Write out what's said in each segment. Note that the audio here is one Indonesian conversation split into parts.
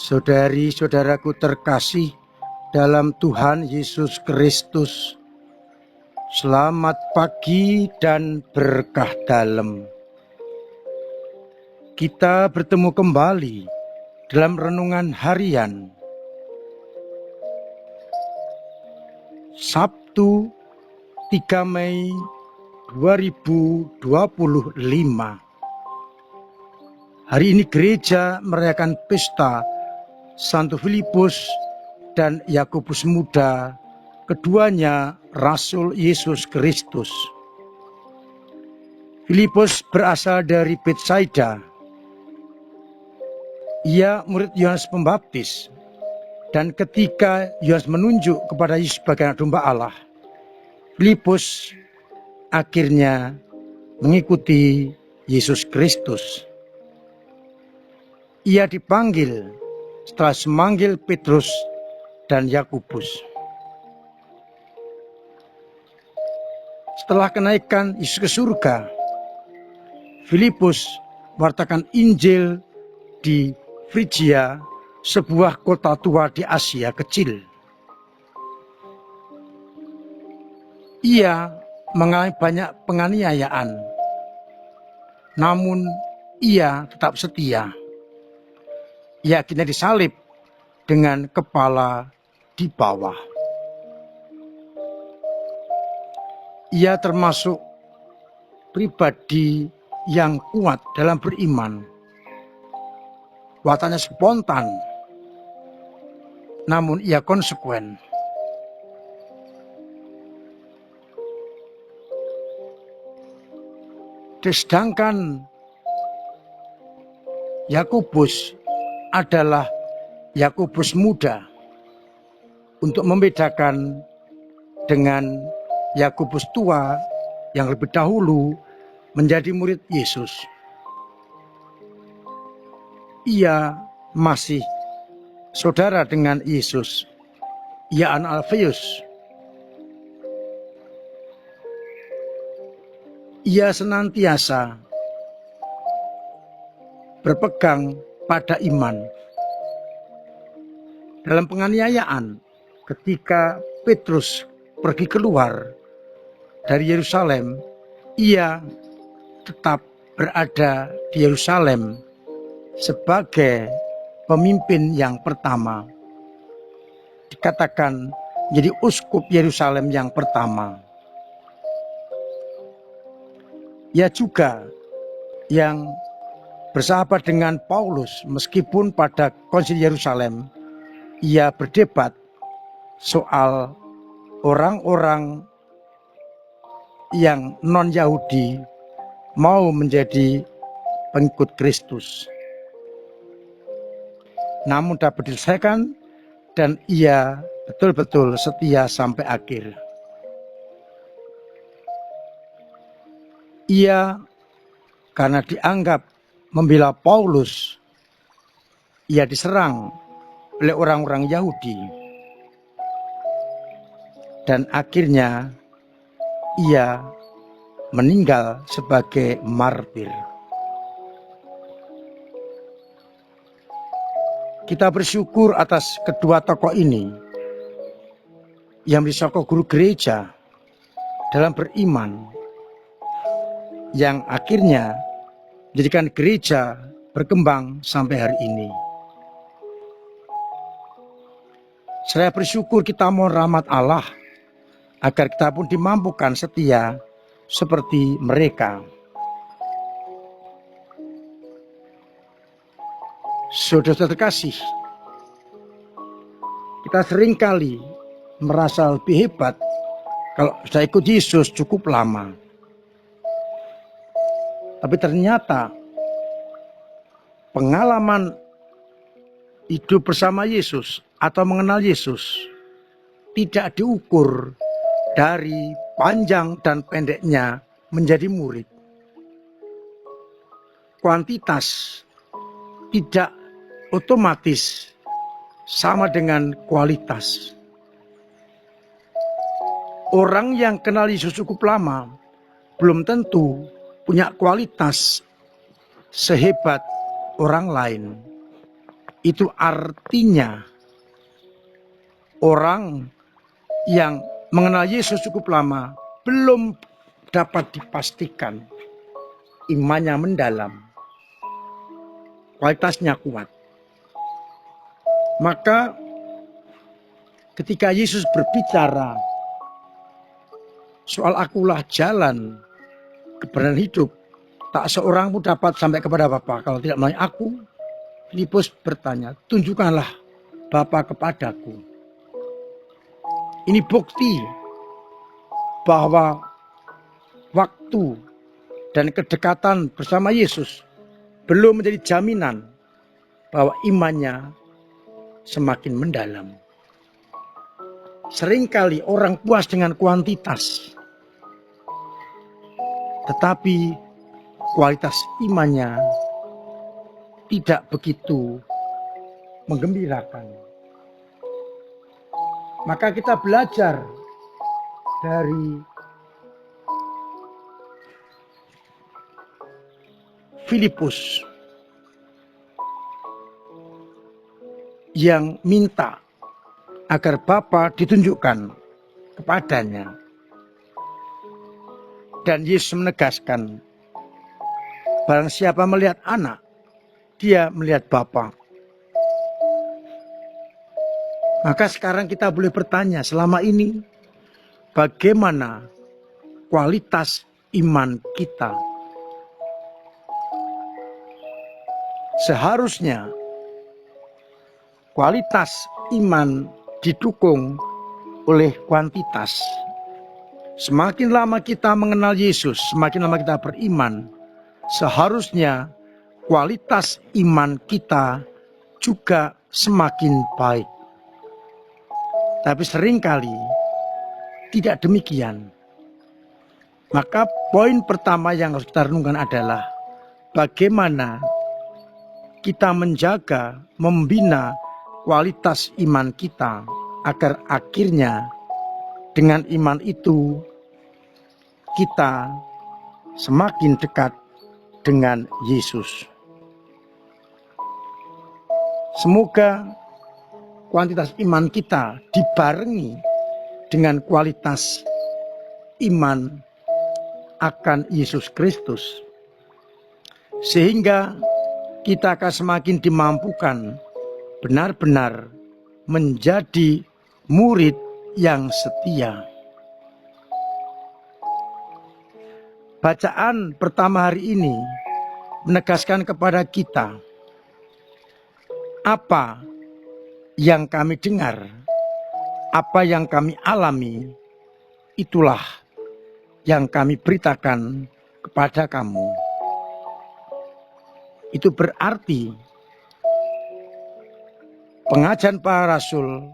Saudari-saudaraku terkasih dalam Tuhan Yesus Kristus, selamat pagi dan berkah dalam. Kita bertemu kembali dalam renungan harian Sabtu 3 Mei 2025. Hari ini gereja merayakan pesta Santo Filipus dan Yakobus Muda, keduanya Rasul Yesus Kristus. Filipus berasal dari Betsaida. Ia murid Yohanes Pembaptis, dan ketika Yohanes menunjuk kepada Yesus sebagai anak domba Allah, Filipus akhirnya mengikuti Yesus Kristus. Ia dipanggil setelah memanggil Petrus dan Yakobus. Setelah kenaikan Yesus ke surga, Filipus mewartakan Injil di Frigia, sebuah kota tua di Asia kecil. Ia mengalami banyak penganiayaan, namun ia tetap setia. Ia akhirnya disalib dengan kepala di bawah. Ia termasuk pribadi yang kuat dalam beriman. Wataknya spontan, namun ia konsekuen. Sedangkan Yakobus adalah Yakobus muda, untuk membedakan dengan Yakobus tua yang lebih dahulu menjadi murid Yesus. Ia masih saudara dengan Yesus. Ia anak Alfeus. Ia senantiasa berpegang pada iman. Dalam penganiayaan, ketika Petrus pergi keluar dari Yerusalem, ia tetap berada di Yerusalem sebagai pemimpin yang pertama. Dikatakan menjadi uskup Yerusalem yang pertama. Ia juga yang bersahabat dengan Paulus, meskipun pada Konsil Yerusalem ia berdebat soal orang-orang yang non-Yahudi mau menjadi pengikut Kristus. Namun dapat diselesaikan dan ia betul-betul setia sampai akhir. Ia karena dianggap membela Paulus, ia diserang oleh orang-orang Yahudi. Dan akhirnya ia meninggal sebagai martir. Kita bersyukur atas kedua tokoh ini yang menjadi tokoh guru gereja dalam beriman, yang akhirnya menjadikan gereja berkembang sampai hari ini. Saya bersyukur kita mohon rahmat Allah agar kita pun dimampukan setia seperti mereka. Saudara terkasih, kita seringkali merasa lebih hebat kalau sudah ikut Yesus cukup lama. Tapi ternyata pengalaman hidup bersama Yesus atau mengenal Yesus tidak diukur dari panjang dan pendeknya menjadi murid. Kuantitas tidak otomatis sama dengan kualitas. Orang yang kenal Yesus cukup lama belum tentu punya kualitas sehebat orang lain. Itu artinya orang yang mengenal Yesus cukup lama belum dapat dipastikan imannya mendalam, kualitasnya kuat. Maka ketika Yesus berbicara soal akulah jalan, kebenaran hidup, tak seorang pun dapat sampai kepada Bapa kalau tidak melalui aku. Filipus bertanya, tunjukkanlah Bapa kepadaku. Ini bukti bahwa waktu dan kedekatan bersama Yesus belum menjadi jaminan bahwa imannya semakin mendalam. Seringkali orang puas dengan kuantitas, tetapi kualitas imannya tidak begitu menggembirakan. Maka kita belajar dari Filipus yang minta agar Bapa ditunjukkan kepadanya. Dan Yesus menegaskan, barang siapa melihat anak, dia melihat Bapa. Maka sekarang kita boleh bertanya, selama ini bagaimana kualitas iman kita? Seharusnya kualitas iman didukung oleh kuantitas. Semakin lama kita mengenal Yesus, semakin lama kita beriman, seharusnya kualitas iman kita juga semakin baik. Tapi seringkali tidak demikian. Maka poin pertama yang harus kita renungkan adalah bagaimana kita menjaga, membina kualitas iman kita agar akhirnya dengan iman itu kita semakin dekat dengan Yesus. Semoga kuantitas iman kita dibarengi dengan kualitas iman akan Yesus Kristus, sehingga kita akan semakin dimampukan benar-benar menjadi murid yang setia. Bacaan pertama hari ini menegaskan kepada kita apa yang kami dengar, apa yang kami alami, itulah yang kami beritakan kepada kamu. Itu berarti pengajaran para rasul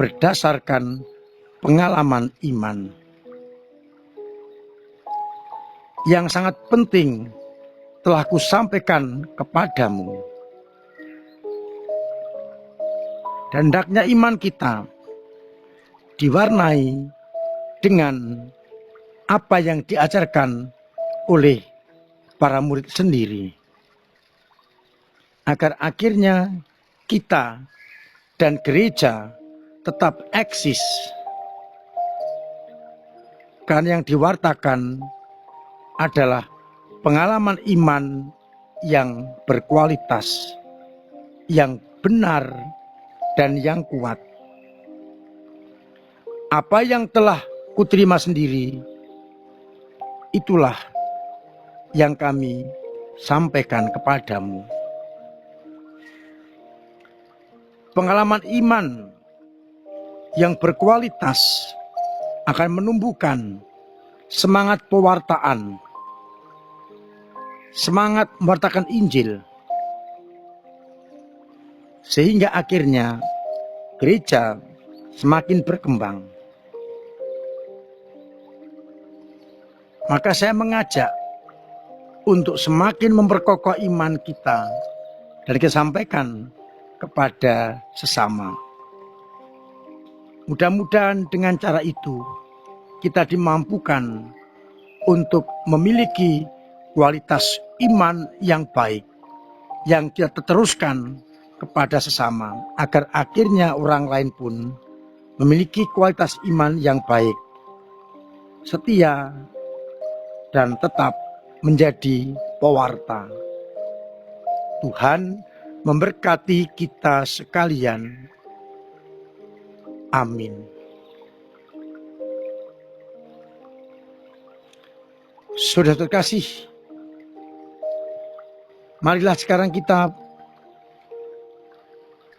berdasarkan pengalaman iman. Yang sangat penting telah kusampaikan kepadamu. Dan hendaknya iman kita diwarnai dengan apa yang diajarkan oleh para murid sendiri. Agar akhirnya kita dan gereja tetap eksis. Karena yang diwartakan adalah pengalaman iman yang berkualitas, yang benar, dan yang kuat. Apa yang telah kuterima sendiri, itulah yang kami sampaikan kepadamu. Pengalaman iman yang berkualitas akan menumbuhkan semangat pewartaan, semangat mewartakan Injil, sehingga akhirnya gereja semakin berkembang. Maka saya mengajak untuk semakin memperkokoh iman kita dan kita sampaikan kepada sesama. Mudah-mudahan dengan cara itu kita dimampukan untuk memiliki kualitas iman yang baik, yang kita teruskan kepada sesama, agar akhirnya orang lain pun memiliki kualitas iman yang baik, setia, dan tetap menjadi pewarta. Tuhan memberkati kita sekalian. Amin. Saudara terkasih, marilah sekarang kita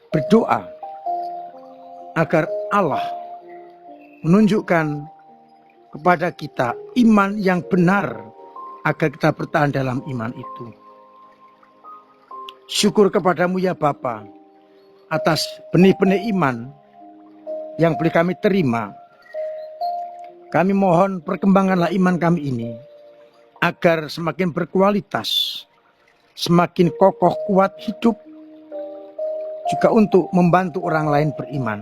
berdoa agar Allah menunjukkan kepada kita iman yang benar, agar kita bertahan dalam iman itu. Syukur kepadamu ya Bapa, atas benih-benih iman yang boleh kami terima. Kami mohon perkembanganlah iman kami ini, agar semakin berkualitas, semakin kokoh, kuat, hidup, juga untuk membantu orang lain beriman.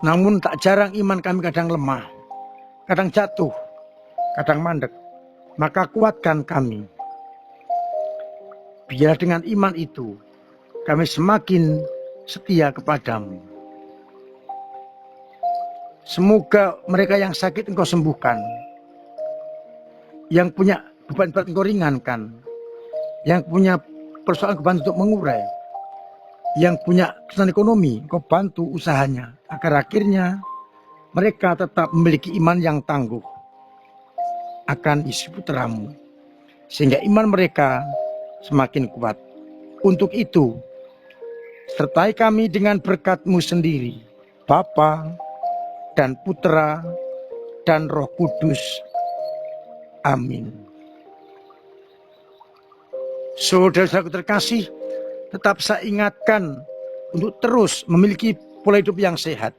Namun tak jarang iman kami kadang lemah, kadang jatuh, kadang mandek. Maka kuatkan kami. Biar dengan iman itu kami semakin setia kepadamu. Semoga mereka yang sakit Engkau sembuhkan, yang punya beban-beban Engkau ringankan, yang punya persoalan Engkau bantu untuk mengurai, yang punya kesulitan ekonomi Engkau bantu usahanya, agar akhirnya mereka tetap memiliki iman yang tangguh akan Yesus Putramu, sehingga iman mereka semakin kuat. Untuk itu, sertai kami dengan berkat-Mu sendiri, Bapa dan Putra dan Roh Kudus. Amin. Saudara-saudaraku terkasih, tetap saya ingatkan untuk terus memiliki pola hidup yang sehat,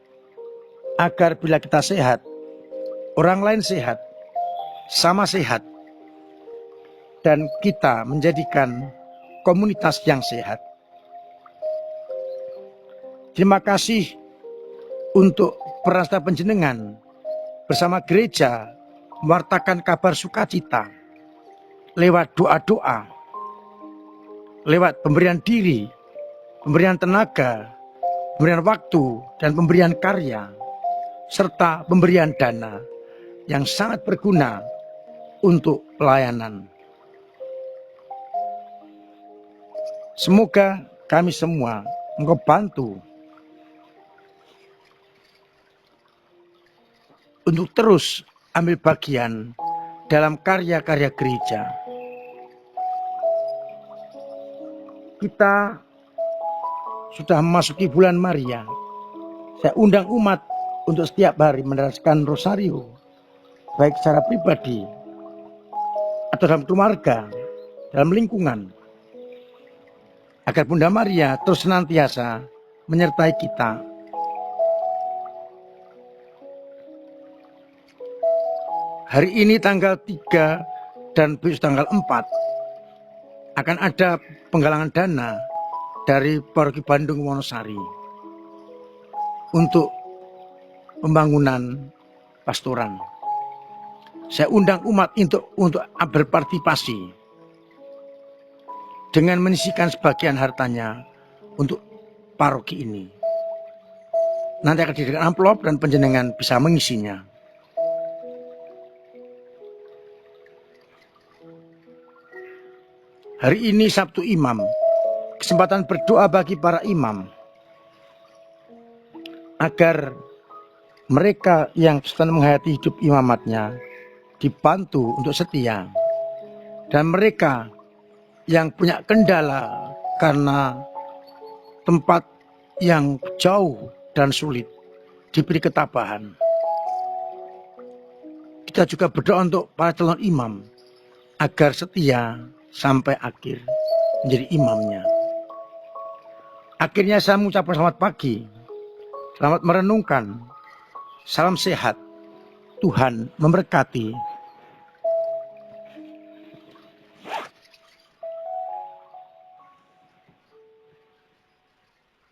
agar bila kita sehat, orang lain sehat, sama sehat, dan kita menjadikan komunitas yang sehat. Terima kasih untuk peran serta panjenengan bersama gereja mewartakan kabar sukacita lewat doa-doa, lewat pemberian diri, pemberian tenaga, pemberian waktu, dan pemberian karya, serta pemberian dana yang sangat berguna untuk pelayanan. Semoga kami semua Engkau bantu untuk terus ambil bagian dalam karya-karya gereja. Kita sudah memasuki bulan Maria. Saya undang umat untuk setiap hari meneruskan rosario, baik secara pribadi atau dalam keluarga, dalam lingkungan, agar Bunda Maria terus senantiasa menyertai kita. Hari ini tanggal 3 dan besok tanggal 4 akan ada penggalangan dana dari Paroki Bandung Wonosari untuk pembangunan pastoran. Saya undang umat untuk berpartisipasi dengan menyisihkan sebagian hartanya untuk paroki ini. Nanti akan diberikan amplop dan panjenengan bisa mengisinya. Hari ini Sabtu Imam, kesempatan berdoa bagi para imam, agar mereka yang sedang menghayati hidup imamatnya dibantu untuk setia, dan mereka yang punya kendala karena tempat yang jauh dan sulit diberi ketabahan. Kita juga berdoa untuk para calon imam agar setia sampai akhir menjadi imamnya. Akhirnya saya mengucapkan selamat pagi, selamat merenungkan, salam sehat, Tuhan memberkati.